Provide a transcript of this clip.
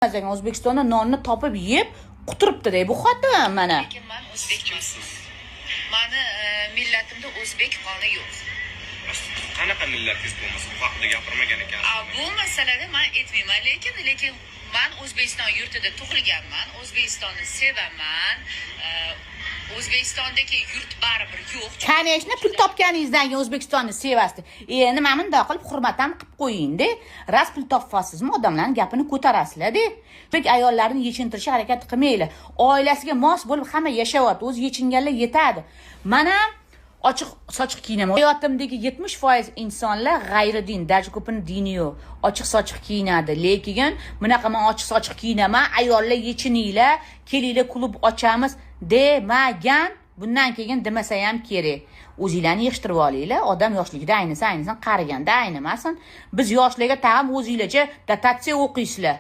O'zbekistonda nonni topib yeb quturibdi-da bu xotin mana. Lekin men o'zbekman. Mani millatimda o'zbek qoni yo'q. Qanaqa millatingiz bo'lmasa bu haqida gapirmagan ekansiz. Bu masalada men aytmayman, lekin men O'zbekiston yurtida tug'ilganman, O'zbekistonni sevaman. O'zbekistondagi yurt baribir yo'q. Kaneshni pul topganingizdan keyin O'zbekistonni sevasiz. Endi mana bunday qilib hurmatdan qilib qo'ying-da. Ras pul topasizmi, odamlarning gapini ko'tarasizlar-da. Pek ayollarni yechintirishga harakat qilmanglar. Oilasiga mos bo'lib hamma yashayapti, o'zi yechinganlar yetadi. Mana ochiq sochiq kiyinaman. Hayotimdagi 70% insonlar g'ayridin, даже ko'pini dini yo'q. Ochiq sochiq kiyinadi, lekin bunaqa men ochiq sochiq kiyinaman, ayollar yechininglar, kelinglar klub ochamiz demagan. Bundan keyin demasa ham kerak. O'zinglarni yig'ishtirib olinglar. Odam yoshligida aynisan qariganda aynimasin. Biz yoshlarga tag'in o'zinglarcha dotatsiya o'qiysizlar.